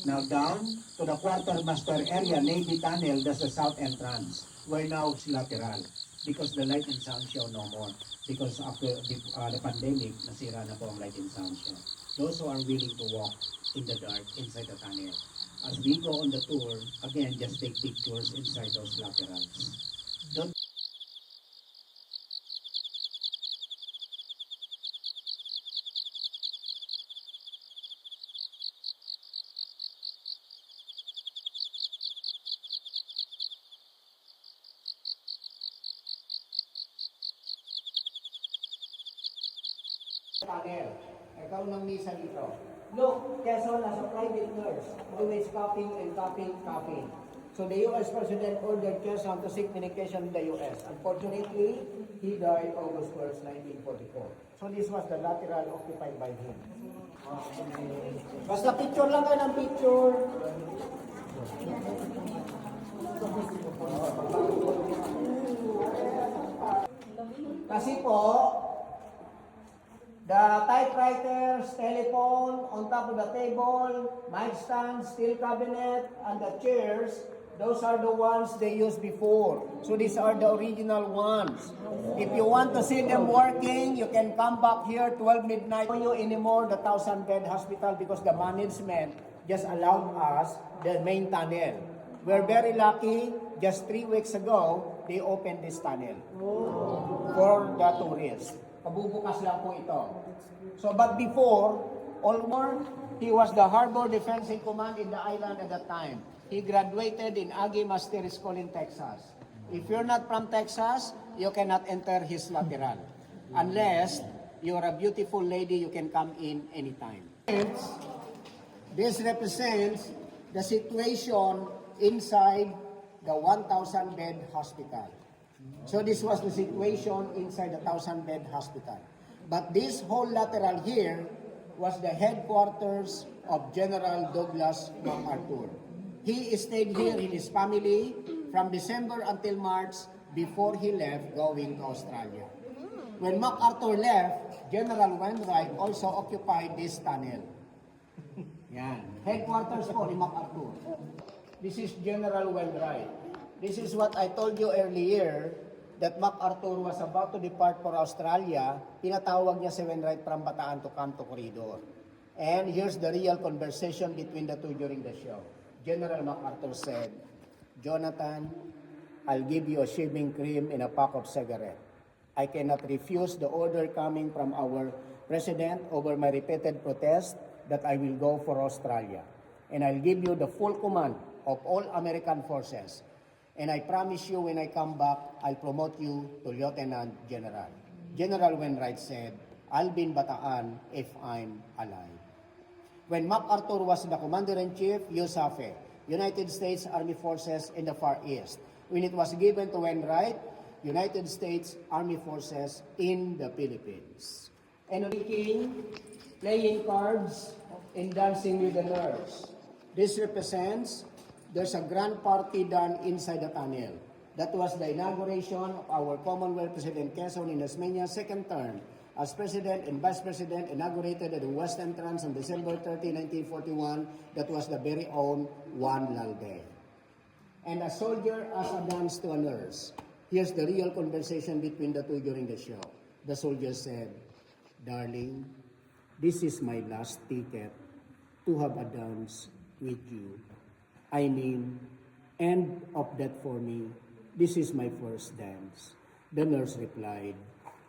Now down to the quartermaster area, Navy Tunnel, that's the south entrance. We're now lateral because the light and sound show no more. Because after the pandemic, nasira na po ang light and sound show. Those who are willing to walk in the dark inside the tunnel. As we go on the tour, again, just take pictures inside those laterals. Don't tunnel. Ikaw nang misa dito. Look, Quezon as a private nurse, always copying and copying, copying. So the U.S. President ordered Quezon to seek medication in the U.S. Unfortunately, he died August 1st, 1944. So this was the lateral occupied by him. Basta picture lang kayo ng picture. Kasi po, the typewriters, telephone, on top of the table, mic stand, steel cabinet, and the chairs, those are the ones they used before. So these are the original ones. If you want to see them working, you can come back here 12 midnight. Don't you anymore the 1,000-bed hospital because the management just allowed us the main tunnel. We're very lucky, just 3 weeks ago, they opened this tunnel for the tourists. Pabubukas lang po ito. So, but before, Olmor, he was the Harbor Defensive Command in the island at that time. He graduated in Aggie Master School in Texas. If you're not from Texas, you cannot enter his lateral. Unless you're a beautiful lady, you can come in anytime. This represents the situation inside the 1,000-bed hospital. So this was the situation inside the 1,000-bed hospital. But this whole lateral here was the headquarters of General Douglas MacArthur. He stayed here in his family from December until March before he left going to Australia. When MacArthur left, General Wainwright also occupied this tunnel. Yan. Headquarters po ni MacArthur. This is General Wainwright. This is what I told you earlier, that MacArthur was about to depart for Australia. Pinatawag niya si Wainwright from Bataan to come to Corridor. And here's the real conversation between the two during the show. General MacArthur said, "Jonathan, I'll give you a shaving cream and a pack of cigarette. I cannot refuse the order coming from our president over my repeated protest that I will go for Australia. And I'll give you the full command of all American forces. And I promise you when I come back, I'll promote you to Lieutenant General." General Wainwright said, "I'll be in Bataan if I'm alive." When MacArthur was the Commander-in-Chief, USAFE, United States Army Forces in the Far East. When it was given to Wainwright, United States Army Forces in the Philippines. And playing cards and dancing with the nurse. This represents there's a grand party done inside the tunnel. That was the inauguration of our Commonwealth President Quezon Inasmeña's second term as President and Vice President, inaugurated at the West Entrance on December 30, 1941. That was the very own Juan Lalde. And a soldier as a dance to a nurse. Here's the real conversation between the two during the show. The soldier said, "Darling, this is my last ticket to have a dance with you. I mean, end of that for me. This is my first dance." The nurse replied,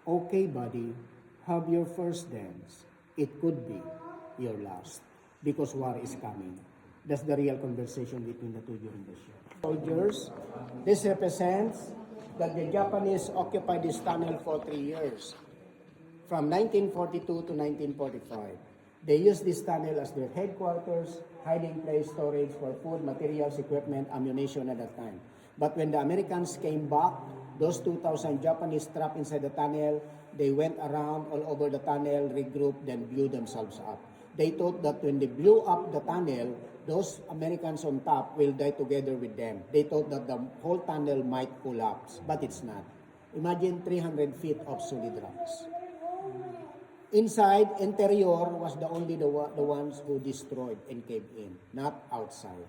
"Okay, buddy, have your first dance. It could be your last because war is coming." That's the real conversation between the two during the show. Soldiers, this represents that the Japanese occupied this tunnel for 3 years, from 1942 to 1945. They used this tunnel as their headquarters, hiding place, storage for food, materials, equipment, ammunition at that time. But when the Americans came back, those 2,000 Japanese trapped inside the tunnel, they went around all over the tunnel, regrouped, then blew themselves up. They thought that when they blew up the tunnel, those Americans on top will die together with them. They thought that the whole tunnel might collapse, but it's not. Imagine 300 feet of solid rocks. Inside, interior was the only the ones who destroyed and caved in, not outside.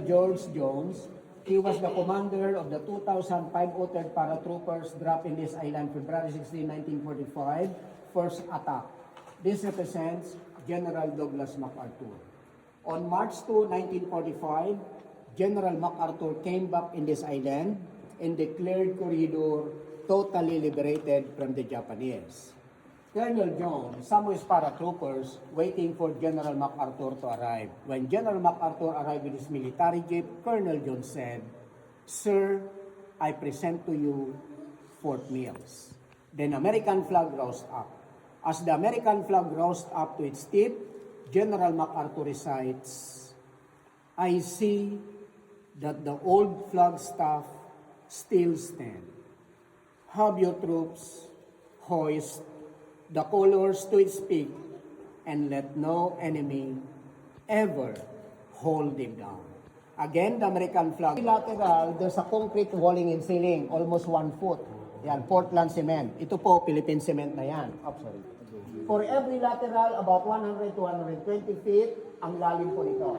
George Jones, he was the commander of the 2,503rd paratroopers dropped in this island February 16, 1945, first attack. This represents General Douglas MacArthur. On March 2, 1945, General MacArthur came back in this island and declared Corridor totally liberated from the Japanese. Colonel Jones, some of his paratroopers waiting for General MacArthur to arrive. When General MacArthur arrived with his military jeep, Colonel Jones said, "Sir, I present to you Fort Mills." Then American flag rose up. As the American flag rose up to its tip, General MacArthur recites, "I see that the old flagstaff still stand. Have your troops hoist the colors to its peak, and let no enemy ever hold them down." Again, the American flag. Lateral, there's a concrete walling and ceiling, almost 1 foot. Yan, Portland cement. Ito po, Philippine cement na yan. Oh, sorry. For every lateral, about 100 to 120 feet, ang lalim po nito.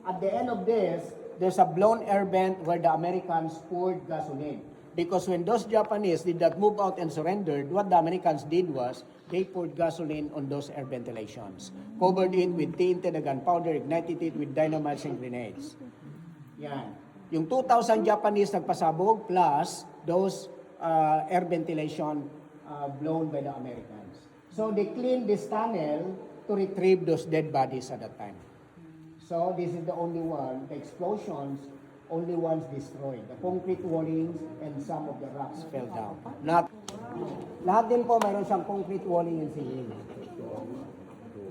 At the end of this, there's a blown air vent where the Americans poured gasoline. Because when those Japanese did not move out and surrendered, what the Americans did was, they poured gasoline on those air ventilations. Covered it with TNT na gunpowder, ignited it with dynamites and grenades. Yan. Yung 2,000 Japanese nagpasabog plus those air ventilation blown by the Americans. So they cleaned this tunnel to retrieve those dead bodies at that time. So this is the only one, the explosions, only ones destroyed. The concrete wallings and some of the rocks fell down. Lahat din po mayroon siyang concrete walling and ceiling.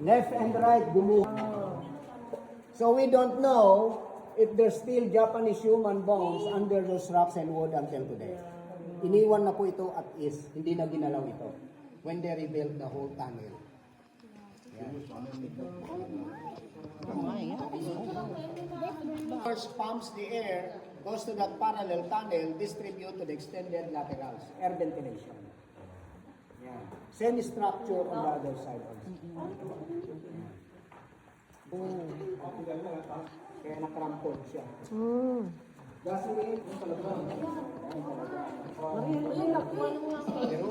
Left and right, gumuho. So we don't know if there's still Japanese human bones under those rocks and wood until today. Iniwan na po ito at is, hindi na ginalaw ito when they rebuilt the whole tunnel. Yan. First pumps the air, goes to that parallel tunnel, distribute to the extended laterals, air ventilation. Yeah. Same structure on the other side also. Kaya nakrampon siya. Gasoline, pero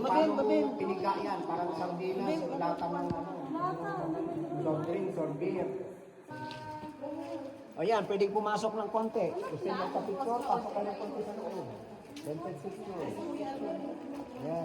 paano piniga yan? Parang sardinas, lata ng soft drinks or beer. Ayan, pwedeng pumasok ng konti. Gusto nyo magpa-picture, pasok kayo ng konti sa loob. Dental picture. Ayan.